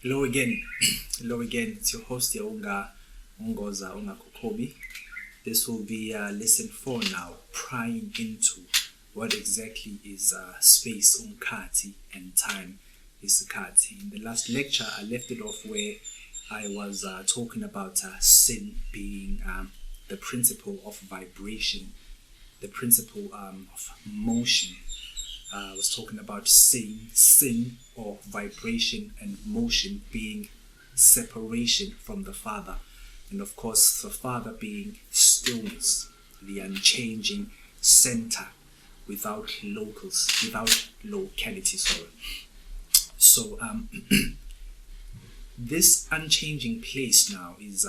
Hello again. Hello again. It's your host, Unga Kokobi. This will be lesson 4 now, prying into what exactly is space, umKhaTHi, and time, isi-KHaTHi. In the last lecture, I left it off where I was talking about sin being the principle of vibration, the principle of motion. I was talking about sin or vibration and motion being separation from the Father. And of course, the Father being stillness, the unchanging center without locality. So this unchanging place now is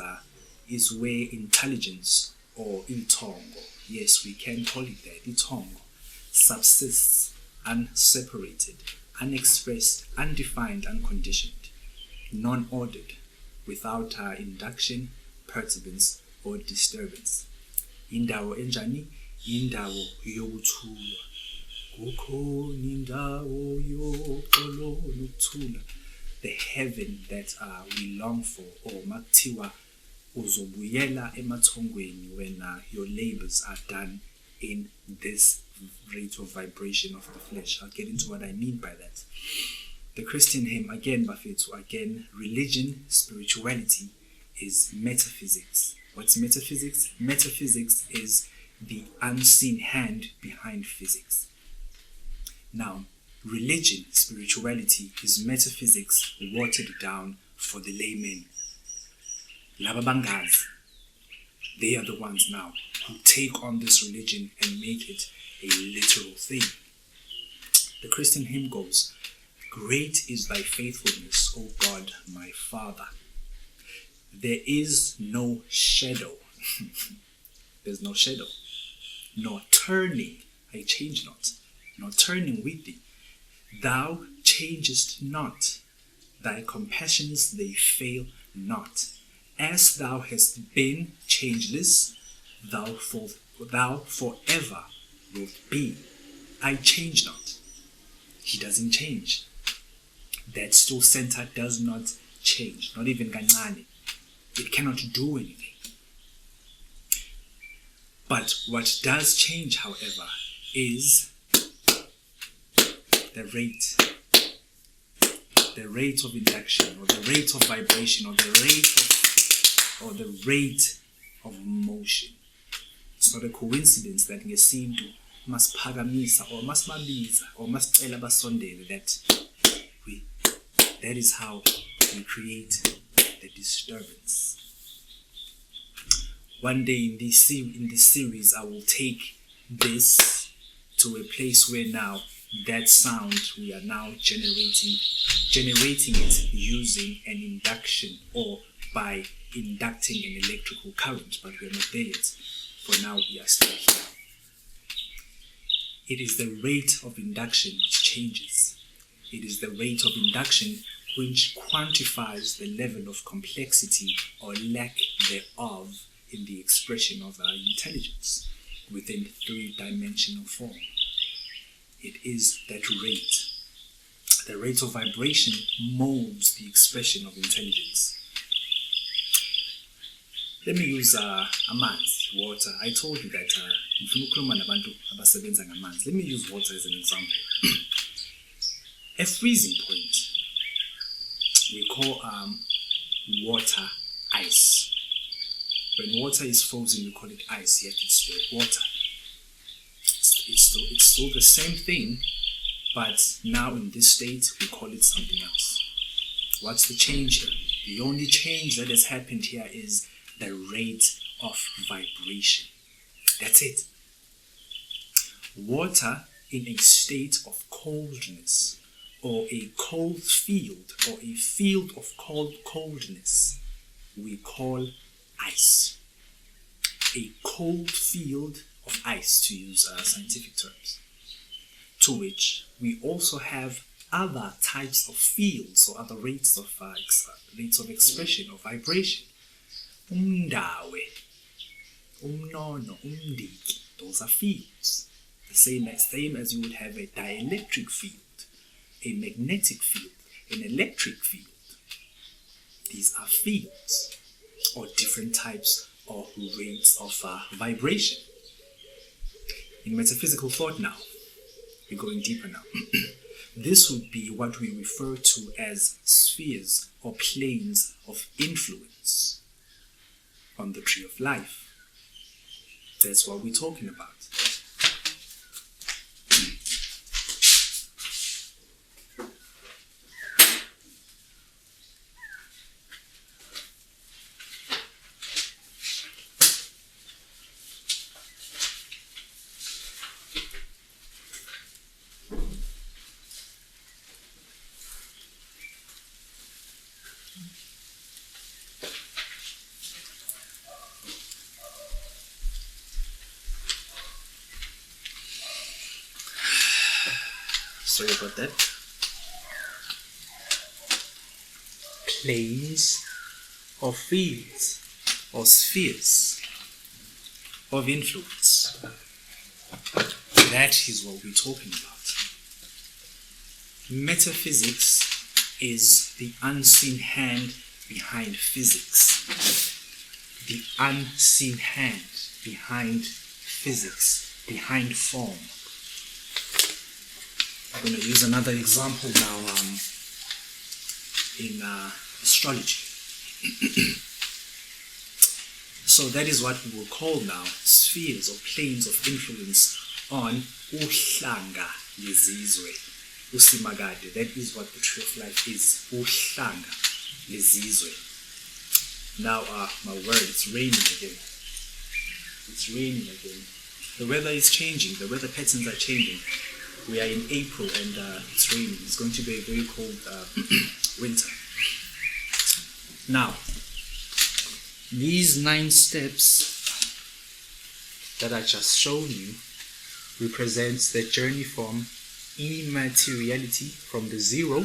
where intelligence or itongo, yes, we can call it that, itongo, subsists unseparated, unexpressed, undefined, unconditioned, non-ordered, without induction, perturbance, or disturbance. Indawo enjani, indawo yokuthula. Kukhona indawo yoxolo nokuthula. The heaven that we long for, or makuthiwa uzobuyela emathongweni when your labors are done in this rate of vibration of the flesh. I'll get into what I mean by that. The Christian hymn, again, Bafetu, again, religion, spirituality is metaphysics. What's metaphysics? Metaphysics is the unseen hand behind physics. Now, religion, spirituality is metaphysics watered down for the laymen. Laba bangazi, they are the ones now who take on this religion and make it a literal thing. The Christian hymn goes, "Great is thy faithfulness, O God, my Father. There is no shadow." There's no shadow. Nor turning, I change not. Nor turning with thee. Thou changest not. Thy compassions, they fail not. As thou hast been changeless, thou forever wilt be. I change not. He doesn't change. That still center does not change, not even kancane. It cannot do anything. But what does change, however, is the rate of induction, or the rate of vibration, or the rate of motion. It's not a coincidence that ngesintu masiphakamisa or masibabiza or masicela basondele that is how we create the disturbance. One day in this series, I will take this to a place where now that sound we are now generating it using an induction or by inducting an electrical current, but we are not there yet. For now, we are still here. It is the rate of induction which changes. It is the rate of induction which quantifies the level of complexity or lack thereof in the expression of our intelligence within three-dimensional form. It is that rate. The rate of vibration molds the expression of intelligence. Let me use amanzi, water. I told you that let me use water as an example. A freezing point, we call water ice. When water is frozen, we call it ice, yet it's still water. It's still the same thing, but now in this state, we call it something else. What's the change here? The only change that has happened here is the rate of vibration. That's it. Water in a state of coldness, or a cold field, or a field of coldness, we call ice. A cold field of ice, to use scientific terms, to which we also have other types of fields or other rates of expression or vibration. Umdawe, umnono, umdiki, those are fields. The same as you would have a dielectric field, a magnetic field, an electric field. these are fields or different types or rates of vibration. In metaphysical thought now, we're going deeper now. This would be what we refer to as spheres or planes of influence on the tree of life. That's what we're talking about. Sorry about that. Planes or fields or spheres of influence. That is what we're talking about. Metaphysics is the unseen hand behind physics. The unseen hand behind physics, behind form. I'm going to use another example now in astrology. So that is what we will call now spheres or planes of influence on uhlanga lezizwe, usimagade. That is what the tree of life is, uhlanga lezizwe. Now, my word, it's raining again. It's raining again. The weather is changing. The weather patterns are changing. We are in April and it's raining. It's going to be a very cold winter. Now, these 9 steps that I just shown you represents the journey from immateriality, from the zero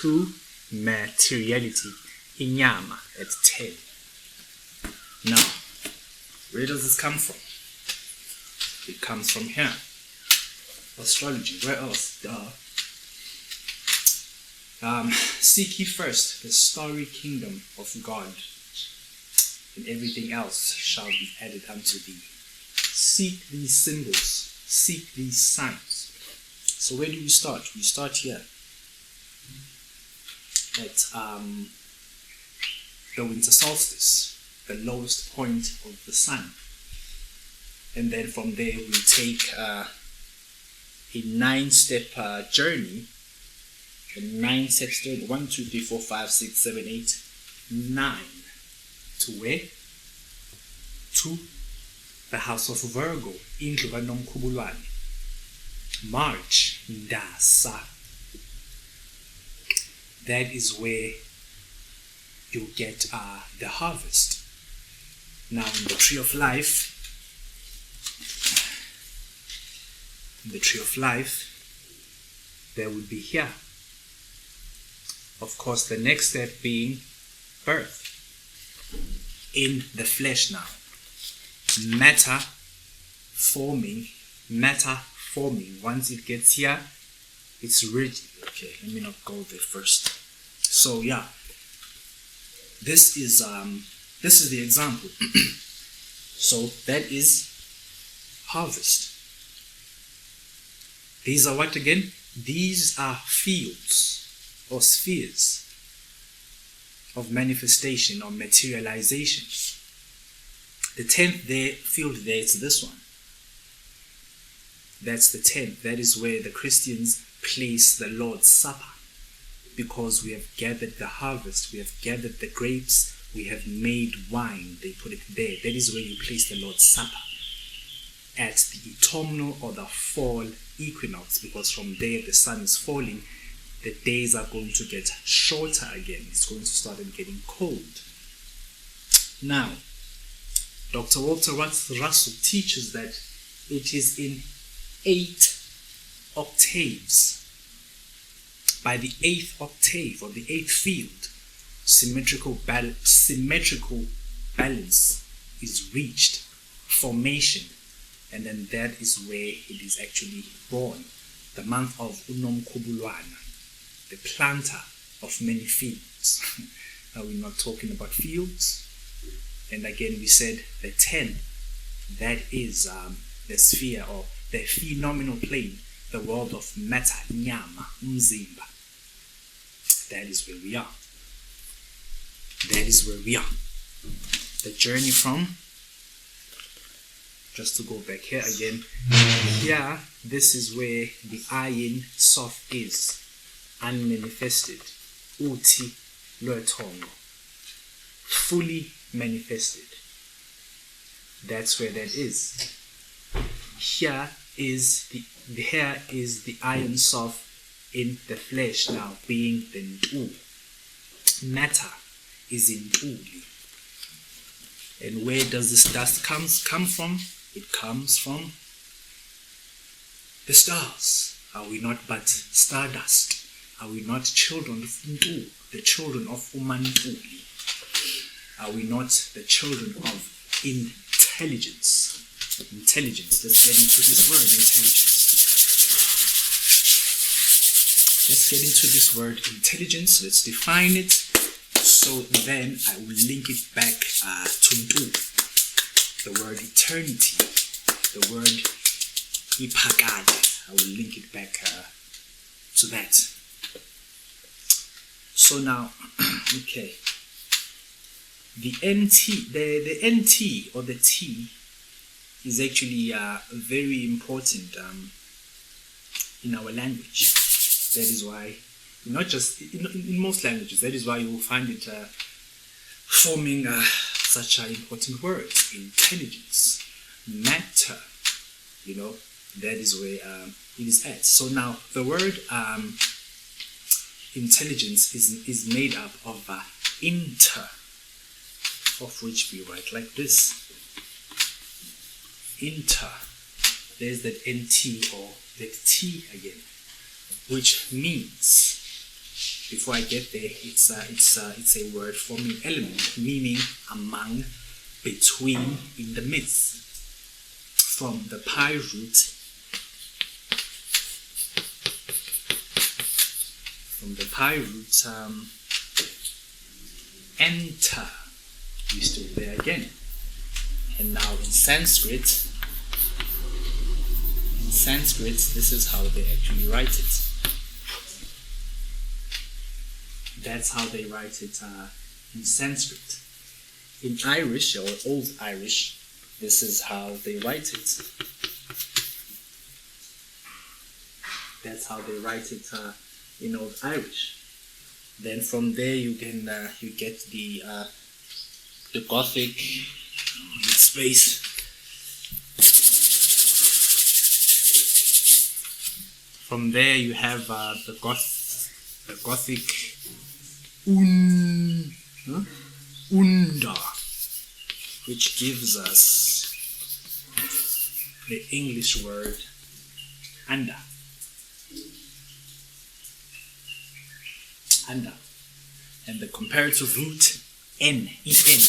to materiality, inyama at 10. Now, where does this come from? It comes from here. Astrology. Where else? Seek ye first the starry kingdom of God, and everything else shall be added unto thee. Seek these symbols. Seek these signs. So where do we start? We start here at the winter solstice, the lowest point of the sun. And then from there we take a 9-step journey. A 9-step journey. 1, 2, 3, 4, 5, 6, 7, 8, 9. To where? To the house of Virgo. Indlu kaNomkhubulwane. March. Ndasa. That is where you get the harvest. Now in the tree of life, there would be here. Of course, the next step being birth in the flesh now. Matter forming. Once it gets here, it's rigid. Okay, let me not go there first. So yeah, this is the example. So that is harvest. These are what again? These are fields or spheres of manifestation or materialization. The 10th field there is this one. That's the 10th. That is where the Christians place the Lord's Supper, because we have gathered the harvest, we have gathered the grapes, we have made wine. They put it there. That is where you place the Lord's Supper, at the autumnal or the fall equinox, because from there the sun is falling, the days are going to get shorter again. It's going to start getting cold. Now, Dr. Walter Russell teaches that it is in 8 octaves. By the 8th octave or the 8th field, symmetrical balance is reached, formation, and then that is where it is actually born, the month of umKhaTHi. the planter of many fields. Are we not talking about fields? And again, we said the 10, that is the sphere or the phenomenal plane, the world of matter, nyama, umzimba. That is where we are. That is where we are. The journey from, just to go back here again, here, this is where the Ayin Sof is, unmanifested, uti loetongo, fully manifested. That's where that is. Here is the Ayin Sof in the flesh now, being the Ntu. Matter is in Ntuli. And where does this dust come from? It comes from the stars. Are we not but stardust? Are we not children of Ntu, the children of Umantuli? Are we not the children of intelligence? Intelligence. Let's get into this word, intelligence. Let's get into this word, intelligence. Let's define it. So then I will link it back to Ntu, the word eternity, the word isi-KHaTHi. I will link it back to that. So now, okay, the NT, the NT or the T is actually very important in our language. That is why, not just in most languages, that is why you will find it forming such an important word. Intelligence, matter, that is where it is at. So now the word intelligence is made up of inter, of which we write like this. Inter. There's that NT or that T again, which means, before I get there, it's a word forming element, meaning among, between, in the midst. From the pi root, enter, we're still there again. And now in Sanskrit, this is how they actually write it. That's how they write it in Sanskrit. In Irish or Old Irish, this is how they write it. That's how they write it in Old Irish. Then from there you can you get the Gothic with space. From there you have the Gothic unda, which gives us the English word under. Under. And the comparative root en, en,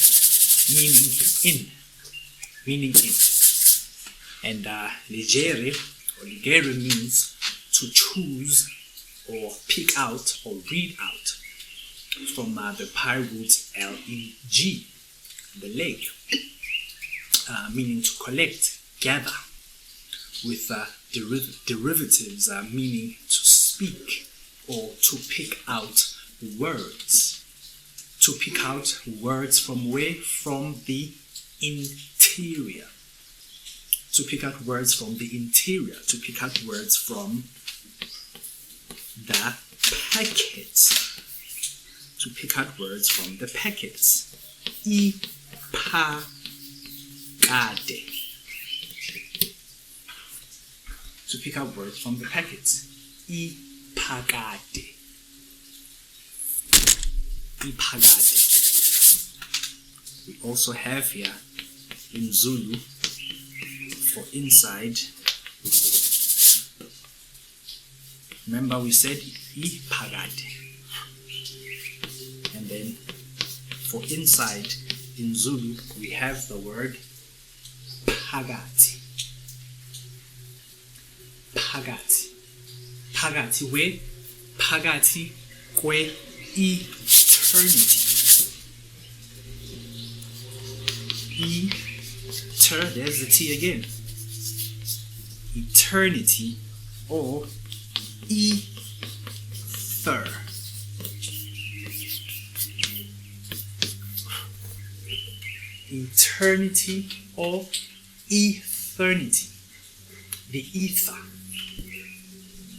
meaning in. And legere or legere means to choose or pick out or read out, from the pi root leg, the leg, meaning to collect, gather, with derivatives meaning to speak or to pick out words. To pick out words from where? From the interior. To pick out words from the interior. To pick out words from the packets. To pick out words from the packets. isi-KHaTHi. To pick out words from the packets. isi-KHaTHi. isi-KHaTHi. We also have here in Zulu for inside. Remember we said isi-KHaTHi. And then for inside in Zulu we have the word phakathi. Phakathi. Phakathi where? phakathi kwe-eternity. There's the T again. Eternity or ether. Eternity or eternity. The ether.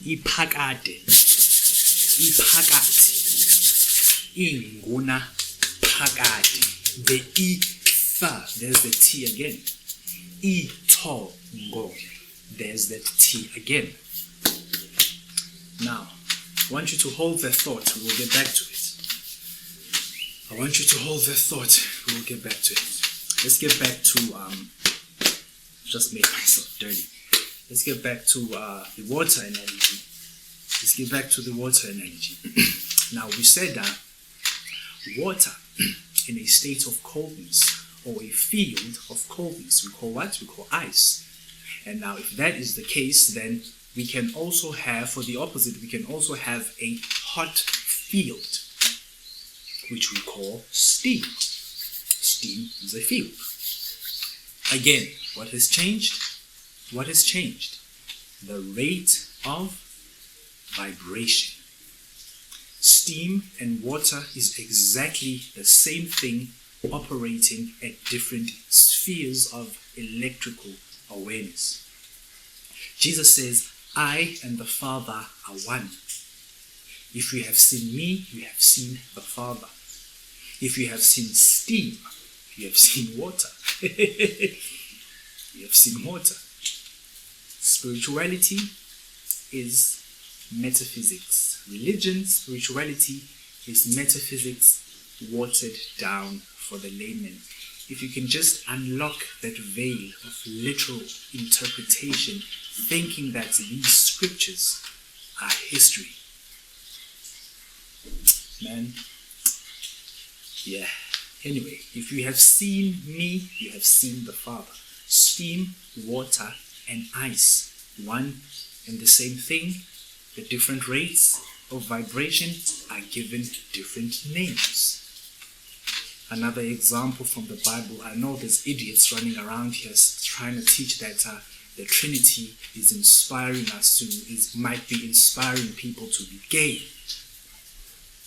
Iphakade. Iphakathi. Inguna phakade. The ether. There's the T again. Itongo. There's that T again. Now, I want you to hold that thought. We'll get back to it. I want you to hold that thought. We'll get back to it. Let's get back to, just made myself dirty. Let's get back to the water analogy. Let's get back to the water analogy. Now, we said that water in a state of coldness or a field of coldness, we call what? We call ice. And now, if that is the case, then we can also have, for the opposite, we can also have a hot field, which we call steam. Steam is a field. Again, what has changed? What has changed? The rate of vibration. Steam and water is exactly the same thing, operating at different spheres of electrical awareness. Jesus says, I and the Father are one. If you have seen me, you have seen the Father. If you have seen steam, you have seen water. You have seen water. Spirituality is metaphysics. Religion, spirituality is metaphysics watered down for the layman. If you can just unlock that veil of literal interpretation, thinking that these scriptures are history. Man, yeah. Anyway, if you have seen me, you have seen the Father. Steam, water, and ice, one and the same thing. The different rates of vibration are given different names. Another example from the Bible, I know there's idiots running around here trying to teach that the Trinity is inspiring us to, might be inspiring people to be gay.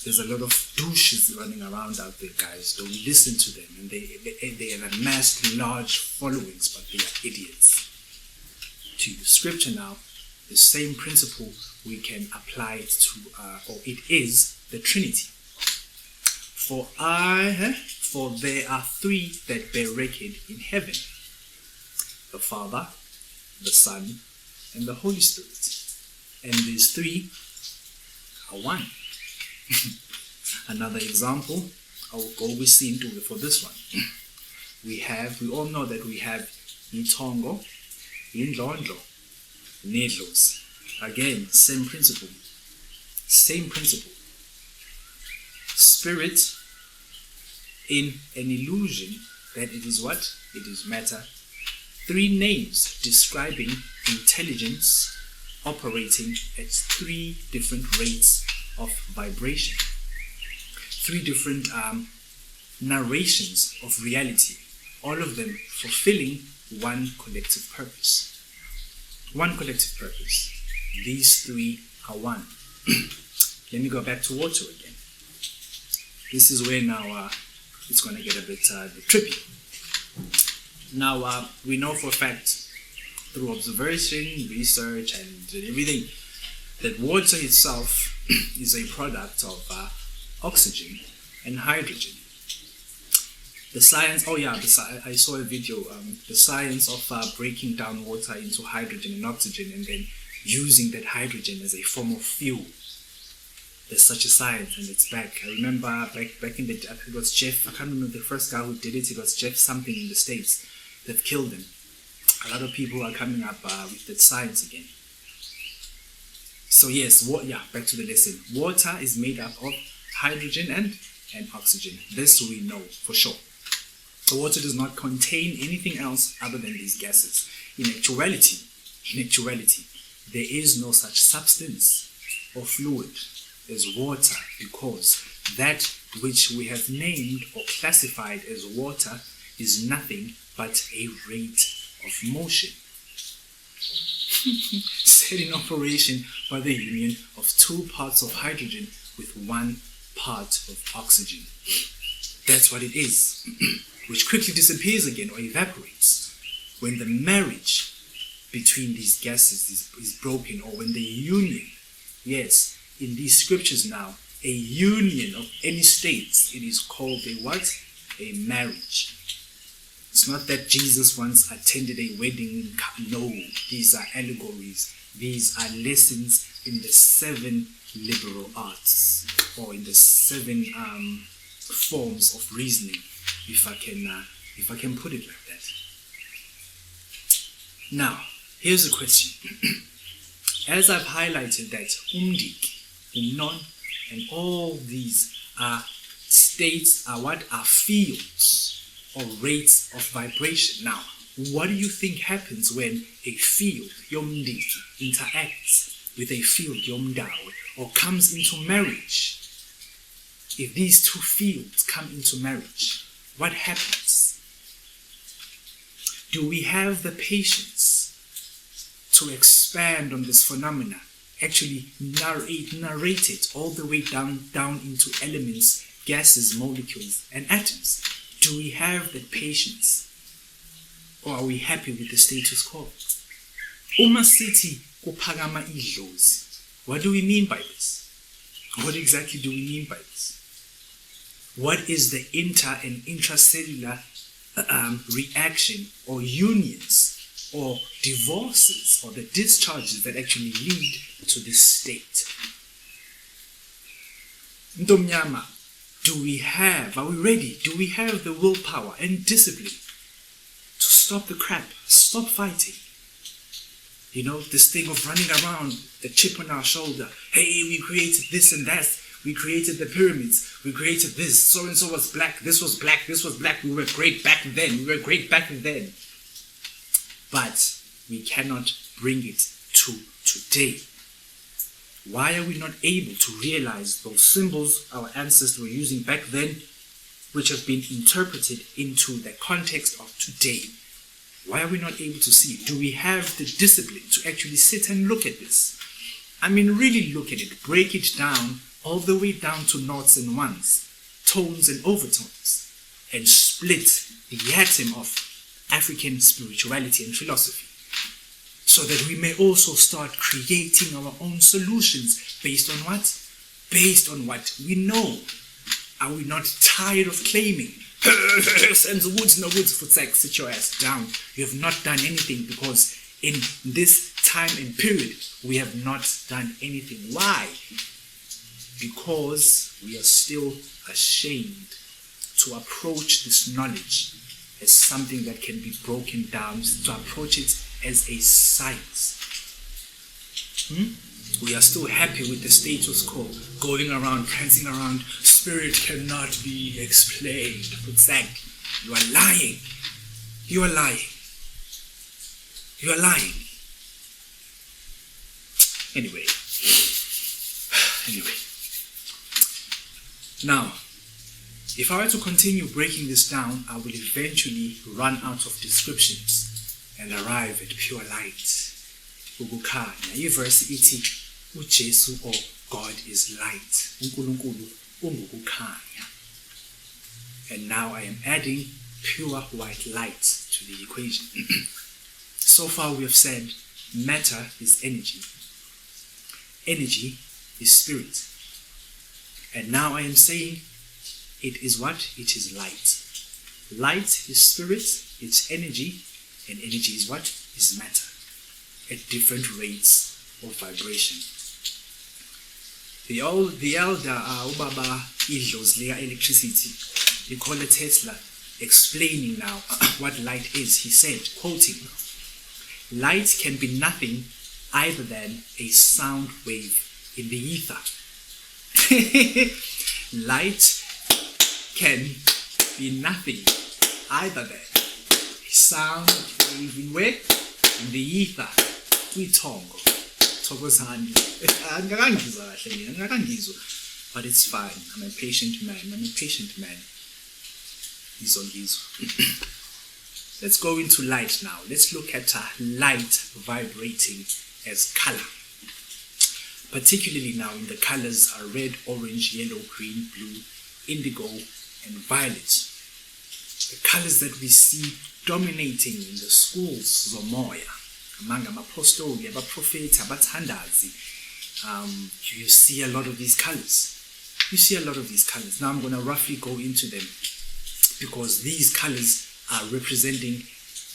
There's a lot of douches running around out there, guys. Don't listen to them. And they have amassed large followings, but they are idiots. To the scripture now, the same principle we can apply it to, or it is the Trinity. For there are three that bear record in heaven: the Father, the Son, and the Holy Spirit. And these three are one. Another example, I'll go with Sintu for this one. We all know that we have Itongo, Indlondlo, Nedlos. Again, same principle. Same principle. Spirit in an illusion that it is what? It is matter. Three names describing intelligence operating at three different rates of vibration. Three different narrations of reality. All of them fulfilling one collective purpose. One collective purpose. These three are one. Let me go back to water again. This is where now it's going to get a bit trippy. Now, we know for a fact, through observation, research, and everything, that water itself is a product of oxygen and hydrogen. The science, I saw a video, the science of breaking down water into hydrogen and oxygen and then using that hydrogen as a form of fuel. There's such a science, and it's back. I remember back in the, it was Jeff, I can't remember the first guy who did it. It was Jeff something in the States that killed him. A lot of people are coming up with that science again. So yes, back to the lesson. Water is made up of hydrogen and oxygen. This we know for sure. The water does not contain anything else other than these gases. In actuality, there is no such substance or fluid as water, because that which we have named or classified as water is nothing but a rate of motion set in operation by the union of 2 parts of hydrogen with 1 part of oxygen. That's what it is, which quickly disappears again or evaporates when the marriage between these gases is broken, or when the union, yes, in these scriptures now, a union of any states, it is called a what? A marriage. It's not that Jesus once attended a wedding. No, these are allegories. These are lessons in the 7 liberal arts, or in the 7 forms of reasoning, if I can put it like that. Now, here's a question. As I've highlighted that umdik, umnon, and all these are states, are fields or rates of vibration. Now, what do you think happens when a field, yomdik, interacts with a field, yomdawe, or comes into marriage? If these 2 fields come into marriage, what happens? Do we have the patience to expand on this phenomena, actually narrate it all the way down into elements, gases, molecules, and atoms? Do we have that patience? Or are we happy with the status quo? Uma sithi kuphakama idlozi, what do we mean by this? What exactly do we mean by this? What is the inter and intracellular reaction or unions or divorces or the discharges that actually lead to this state? Ntomnyama, are we ready? Do we have the willpower and discipline to stop the crap, stop fighting? You know, this thing of running around, the chip on our shoulder. Hey, we created this and that. We created the pyramids. We created this. So-and-so was black. This was black. This was black. We were great back then. We were great back then. But we cannot bring it to today. Why are we not able to realize those symbols our ancestors were using back then, which have been interpreted into the context of today? Why are we not able to see? Do we have the discipline to actually sit and look at this? I mean, really look at it, break it down, all the way down to noughts and ones, tones and overtones, and split the atom of African spirituality and philosophy, so that we may also start creating our own solutions based on what? Based on what we know. Are we not tired of claiming? Sends woods, no woods, futsek, sit your ass down. You have not done anything, because in this time and period, we have not done anything. Why? Because we are still ashamed to approach this knowledge as something that can be broken down, to approach it as a science. We are still happy with the status quo, going around, prancing around. Spirit cannot be explained. Futsek, you are lying. You are lying. You are lying. Anyway. Now, if I were to continue breaking this down, I will eventually run out of descriptions and arrive at pure light. UmKhaTHi. Iverse iti uJesu, or God is light. uNkulunkulu umKhaTHi. And now I am adding pure white light to the equation. So far we have said matter is energy. Energy is spirit. And now I am saying it is what? It is light. Light is spirit, it's energy, and energy is what? Is matter, at different rates of vibration. The elder Ubaba Idlozi electricity, Nikola Tesla, explaining now what light is, he said, quoting, "Light can be nothing other than a sound wave in the ether." Light can be nothing other than a sound wave in where? In the ether. Tongo Thokozani. But it's fine. I'm a patient man. Let's go into light now. Let's look at light vibrating as color. Particularly now in the colors are red, orange, yellow, green, blue, indigo, and violet. The colors that we see dominating in the schools zomoya, among amapostoli, abaprofeti, abathandazi. You see a lot of these colors. Now I'm going to roughly go into them because these colors are representing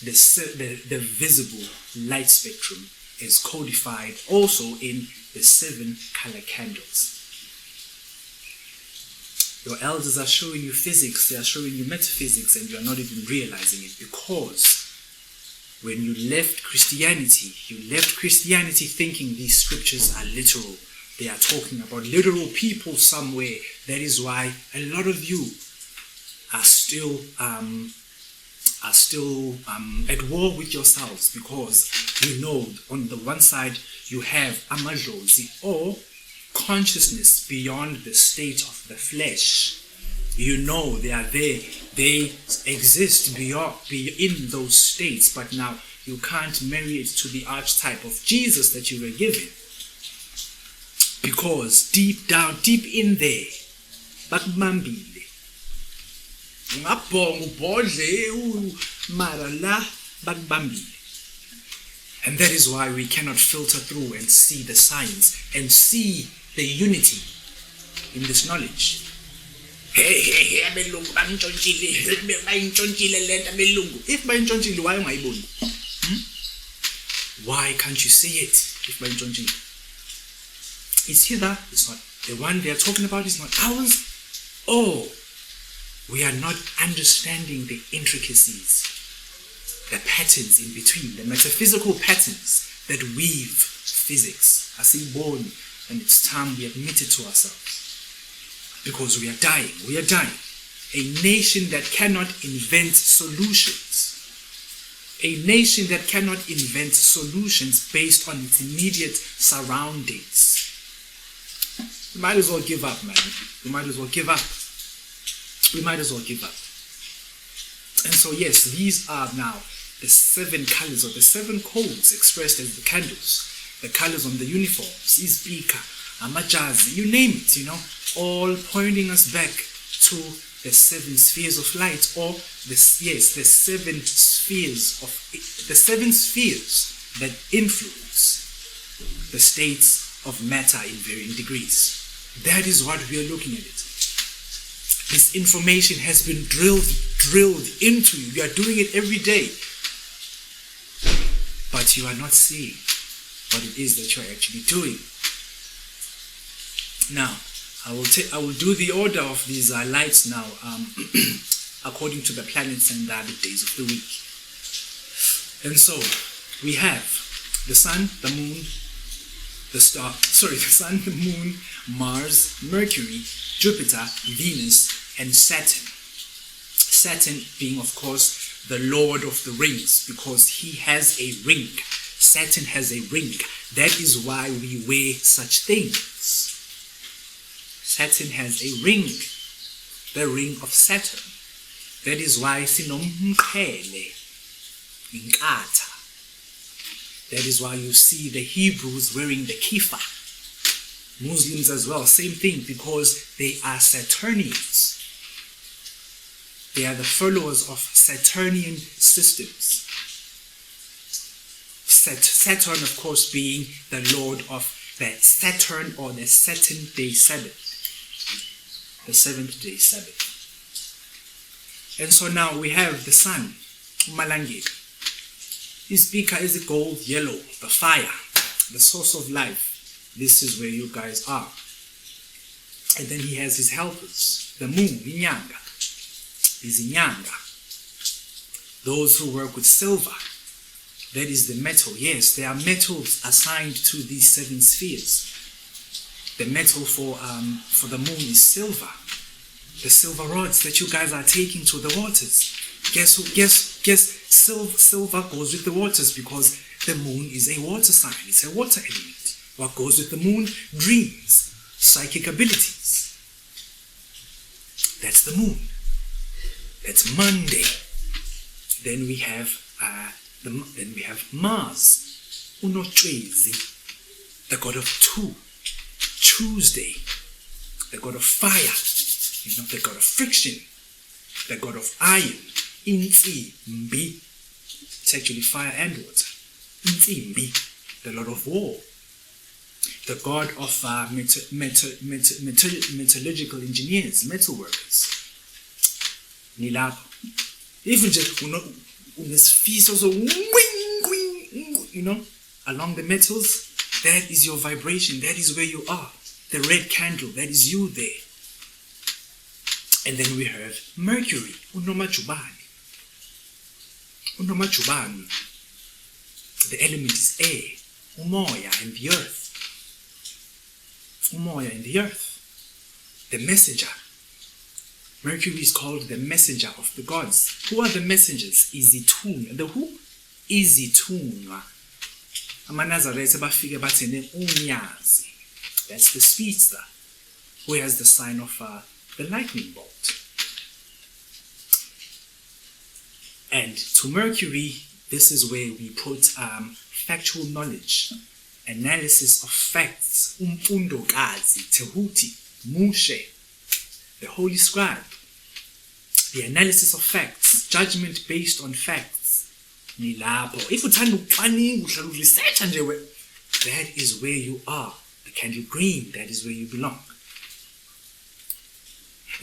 the visible light spectrum as codified also in the 7 color candles. Your elders are showing you physics, they are showing you metaphysics, and you are not even realizing it, because when you left Christianity thinking these scriptures are literal. They are talking about literal people somewhere. That is why a lot of you are still at war with yourselves, because you know on the one side you have amadlozi, or consciousness beyond the state of the flesh. You know they are there, they exist beyond in those states, but now you can't marry it to the archetype of Jesus that you were given, because deep down, deep in there, bakubambile. And that is why we cannot filter through and see the signs and see the unity in this knowledge. If bayintshontshile, why ungayiboni? Why can't you see it? If bayintshontshile, it's hither, it's not. The one they are talking about is not ours. Oh, we are not understanding the intricacies, the patterns in between, the metaphysical patterns that weave physics. I see born, and it's time we admit it to ourselves. Because we are dying. A nation that cannot invent solutions. A nation that cannot invent solutions based on its immediate surroundings. We might as well give up, man. We might as well give up. And so yes, these are now the 7 colors or the 7 codes expressed as the candles. The colors on the uniforms, isi-KHaTHi, amajazi, you name it, all pointing us back to the 7 spheres of light, or the 7 spheres that influence the states of matter in varying degrees. That is what we are looking at it. This information has been drilled into you. You are doing it every day, but you are not seeing what it is that you are actually doing. Now, I will do the order of these lights now, according to the planets and the days of the week. And so we have the sun, the moon, the sun, the moon, Mars, Mercury, Jupiter, Venus, and Saturn. Saturn being, of course, the Lord of the Rings, because he has a ring. Saturn has a ring. That is why we wear such things. Saturn has a ring, the ring of Saturn. That is why umKhaTHi. That is why you see the Hebrews wearing the kippah. Muslims as well, same thing, because they are Saturnians. They are the followers of Saturnian systems. Saturn, of course, being the lord of the Saturn, or the Saturn-day Sabbath. The 7th-day Sabbath. And so now we have the sun, umalangeni. Isi-KHaTHi is a gold yellow, the fire, the source of life. This is where you guys are. And then he has his helpers, the moon, inyanga. Those who work with silver, that is the metal. Yes, there are metals assigned to these 7 spheres. The metal for the moon is silver. The silver rods that you guys are taking to the waters. Guess silver goes with the waters, because the moon is a water sign. It's a water element. What goes with the moon? Dreams, psychic abilities. That's the moon. That's Monday. Then we have Mars, Unotshezi, the god of two. Tuesday, the god of fire, the god of friction, the god of iron, Insimbi. It's actually fire and water. Insimbi, the lord of war, the god of metallurgical engineers, metal workers. Nilapho. Even just unesifiso so along the metals, that is your vibration, that is where you are. The red candle, that is you there. And then we have Mercury, unomajubane. Unomajubane. The element is air, umoya, and the earth. Umoya and the earth. The messenger. Mercury is called the messenger of the gods. Who are the messengers? Izithunywa. The who? Izithunywa. Amanazarete bafike bathene unyazi. That's the speedster, who has the sign of the lightning bolt. And to Mercury, this is where we put factual knowledge, analysis of facts, umfundokazi, tehuti, mushe, the holy scribe, the analysis of facts, judgment based on facts. Nilapho. If uthanda ukucwaninga uhlala uresearch nje we, that is where you are. The candle green, that is where you belong.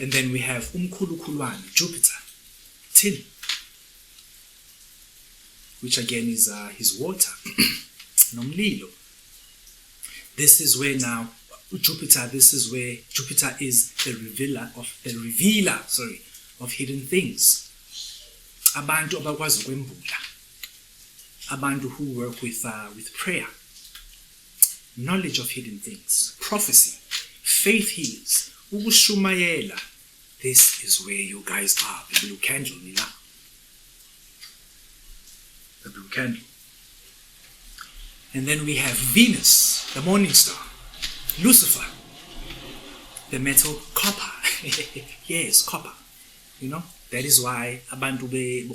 And then we have umkhulukhulwane, Jupiter, tin, which again is his water, nomlilo. This is where now Jupiter is the revealer of hidden things. Abantu abakwazi ukwembula. Abantu who work with prayer. Knowledge of hidden things. Prophecy. Faith heals. Ukushumayela. This is where you guys are. The blue candle, Nila. The blue candle. And then we have Venus, the morning star. Lucifer, the metal copper. Yes, copper. That is why abantu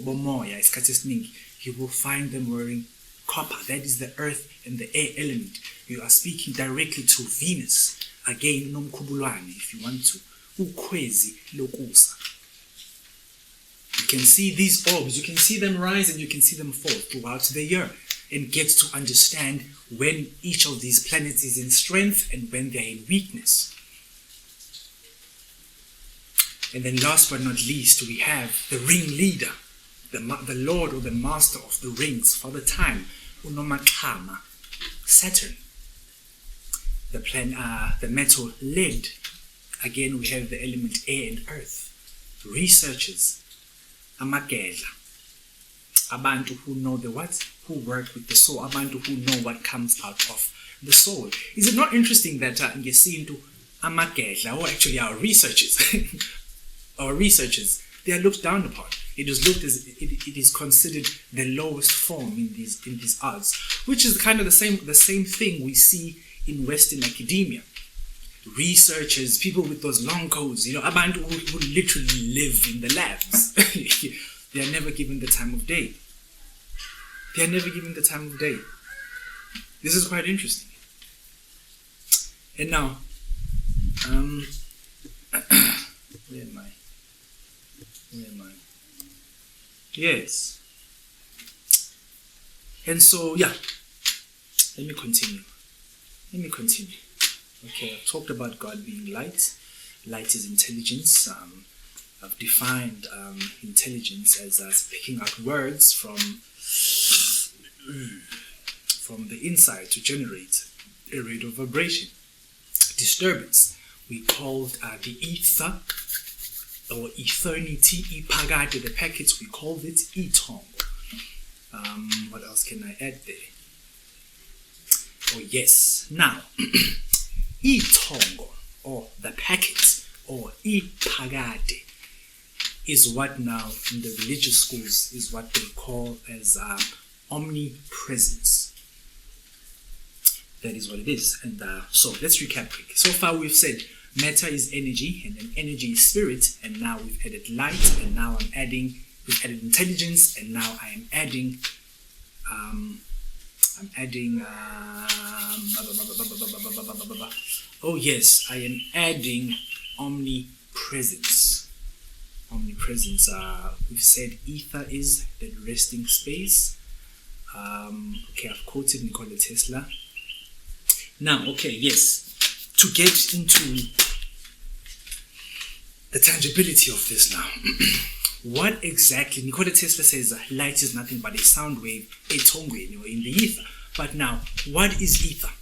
bomoya isikhathi esiningi you will find them wearing copper. That is the earth and the air element. You are speaking directly to Venus. Again, nomkhubulwane, if you want to. Ukhwezi lokusa. You can see these orbs. You can see them rise and you can see them fall throughout the year, and get to understand when each of these planets is in strength and when they're in weakness. And then last but not least, we have the ring leader, the lord or the master of the rings for the time, umKhaTHi, Saturn. The metal lead. Again, we have the element air and earth. Researchers, amagedla. Abantu who know the what? Who work with the soul. Abantu who know what comes out of the soul. Is it not interesting that ngesintu amagedla, or actually our researchers, they are looked down upon. It is considered the lowest form in these arts, which is kind of the same thing we see in Western academia. Researchers, people with those long coats, abantu who literally live in the labs. They are never given the time of day. This is quite interesting. And now, where am I? Yes. And so, yeah. Let me continue. Okay, I've talked about God being light. Light is intelligence. I've defined intelligence as picking out words from the inside to generate a rate of vibration. Disturbance, we called the ether or eternity, isi-KHaTHi, the packets, we called it itongo. What else can I add there? Oh yes, now itongo or the packet or isi-KHaTHi is what now in the religious schools is what they call as omnipresence. that is what it is. And so let's recap quick. So far we've said matter is energy, and then energy is spirit, and now we've added light, and now we've added intelligence, and now I am adding oh yes, I am adding omnipresence. We've said ether is that resting space. Okay, I've quoted Nikola Tesla. Now, okay, yes, to get into the tangibility of this now. What exactly, Nikola Tesla says light is nothing but a sound wave, a tone wave, in the ether. But now, what is ether?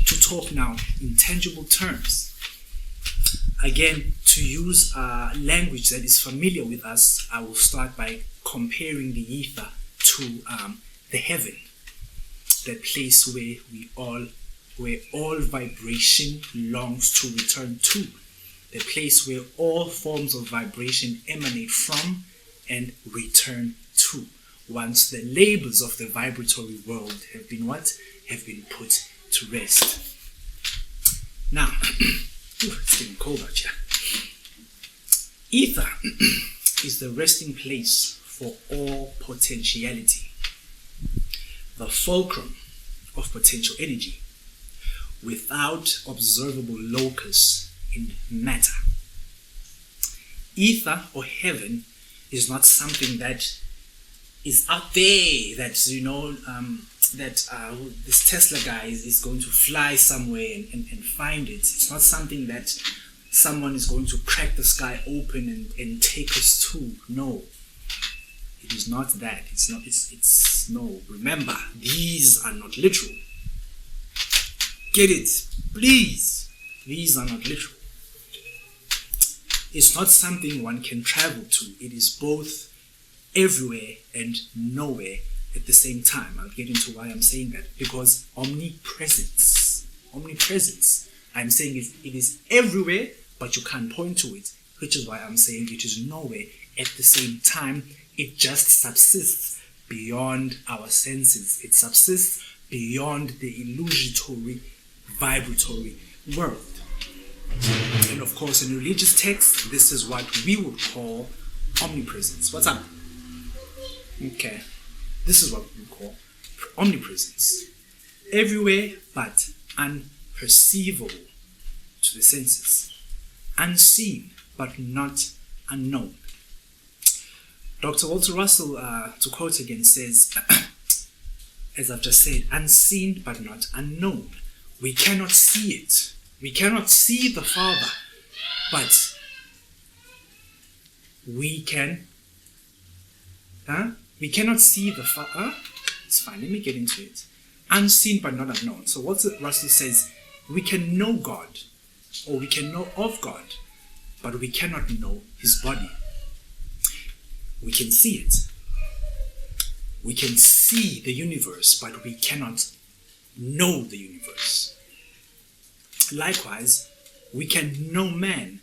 To talk now in tangible terms. Again, to use language that is familiar with us, I will start by comparing the ether to the heaven, that place where all vibration longs to return to, the place where all forms of vibration emanate from and return to, once the labels of the vibratory world have been put to rest. Now, it's getting cold out here. Ether is the resting place for all potentiality, the fulcrum of potential energy, without observable locus in matter. Ether or heaven is not something that is out there, that this Tesla guy is going to fly somewhere and find it. It's not something that someone is going to crack the sky open and take us to. No, it is not that. It's no. Remember, these are not literal. Get it, please. These are not literal. It's not something one can travel to. It is both everywhere and nowhere at the same time. I'll get into why I'm saying that. Because omnipresence. I'm saying it is everywhere, but you can't point to it. Which is why I'm saying it is nowhere at the same time. It just subsists beyond our senses. It subsists beyond the illusory, vibratory world. And of course, in religious texts, this is what we would call omnipresence. What's up? Okay. This is what we call omnipresence. Everywhere but unperceivable to the senses. Unseen but not unknown. Dr. Walter Russell, to quote again, says, as I've just said, unseen but not unknown. We cannot see it. We cannot see the Father, but we can. We cannot see the Father. It's fine, let me get into it. Unseen but not unknown. So what Russell says, we can know God, or we can know of God, but we cannot know His body. We can see it. We can see the universe, but we cannot know the universe. Likewise, we can know man,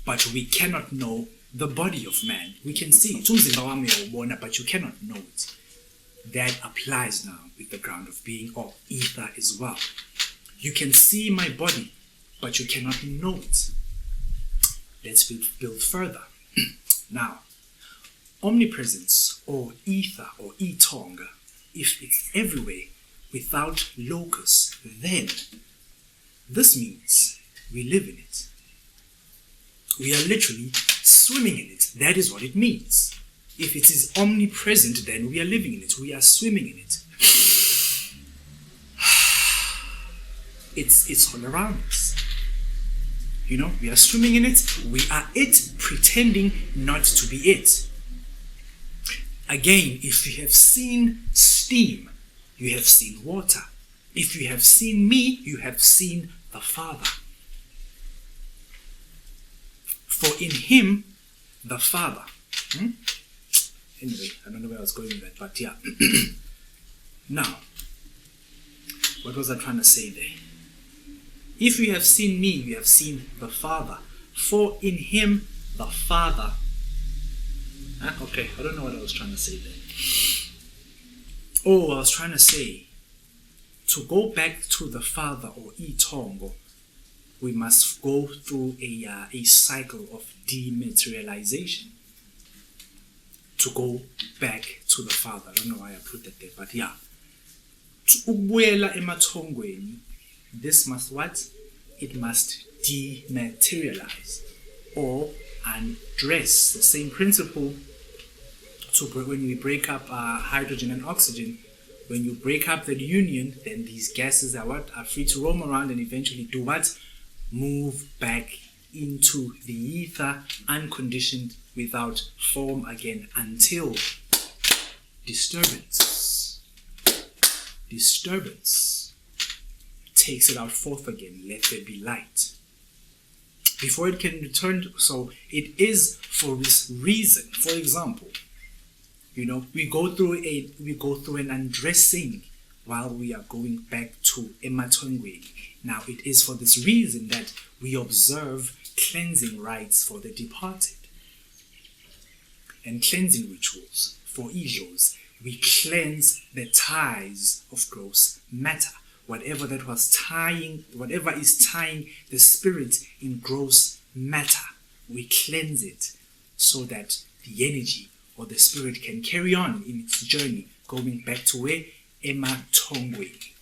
but we cannot know the body of man. We can see it, but you cannot know it. That applies now with the ground of being, or ether as well. You can see my body, but you cannot know it. Let's build further. Now, omnipresence, or ether, or etong, if it's everywhere without locus, then this means we live in it. We are literally swimming in it. That is what it means. If it is omnipresent, then we are living in it. We are swimming in it. It's all around us. We are swimming in it. We are it, pretending not to be it. Again, if you have seen steam, you have seen water. If you have seen me, you have seen the Father. For in Him, the Father. Anyway, I don't know where I was going with that, but yeah. Now, what was I trying to say there? If you have seen me, you have seen the Father. For in Him, the Father. Okay, I don't know what I was trying to say there. I was trying to say, to go back to the Father or itongo, we must go through a cycle of dematerialization. To go back to the Father. I don't know why I put that there, but yeah. Ukubuyela emathongweni, this must what? It must dematerialize or undress. The same principle when we break up hydrogen and oxygen. When you break up the union, then these gases are free to roam around and eventually do what? Move back into the ether, unconditioned, without form again, until disturbance takes it out forth again. Let there be light. Before it can return, so it is for this reason. For example, we go through an undressing while we are going back to emathongweni. Now it is for this reason that we observe cleansing rites for the departed and cleansing rituals for idlos. We cleanse the ties of gross matter, whatever is tying the spirit in gross matter. We cleanse it so that the energy or the spirit can carry on in its journey, going back to where? Emathongweni,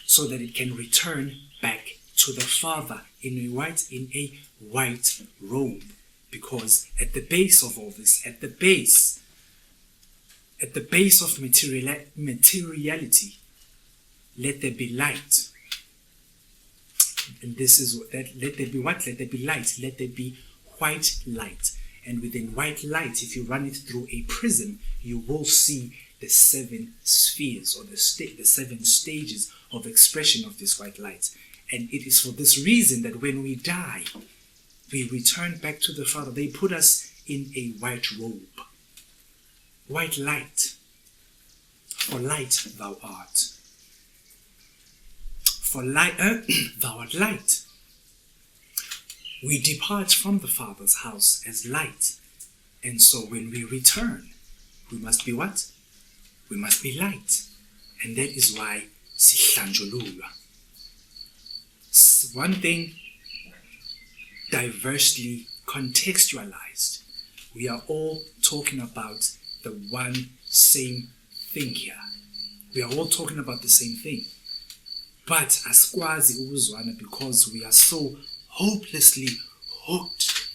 so that it can return back to the Father in a white robe. Because at the base of all this, at the base of materiality, let there be light. And this is that. Let there be what? Let there be light. Let there be white light. And within white light, if you run it through a prism, you will see the 7 spheres or the 7 stages of expression of this white light. And it is for this reason that when we die, we return back to the Father. They put us in a white robe. White light. For light thou art. For light, thou art light. We depart from the Father's house as light. And so when we return, we must be what? We must be light. And that is why sihlanjululwa. One thing diversely contextualized. We are all talking about the one same thing here. We are all talking about the same thing. But asikwazi ukuzwana because we are so hopelessly hooked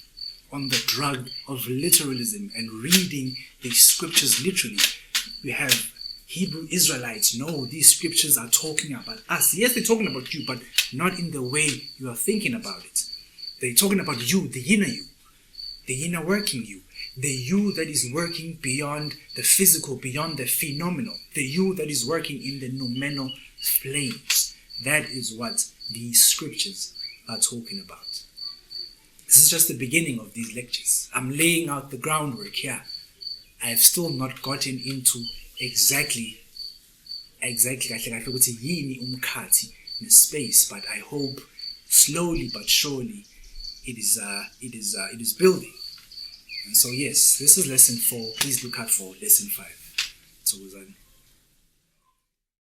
on the drug of literalism and reading the scriptures literally. We have Hebrew Israelites, no, these scriptures are talking about us. Yes, they're talking about you, but not in the way you are thinking about it. They're talking about you, the inner working you, the you that is working beyond the physical, beyond the phenomenal, the you that is working in the noumenal flames. That is what these scriptures are talking about. This is just the beginning of these lectures. I'm laying out the groundwork here. I have still not gotten into exactly kahle ukuthi yini umKhaTHi in space, but I hope slowly but surely it is building. And so yes, this is lesson 4. Please look out for lesson 5. So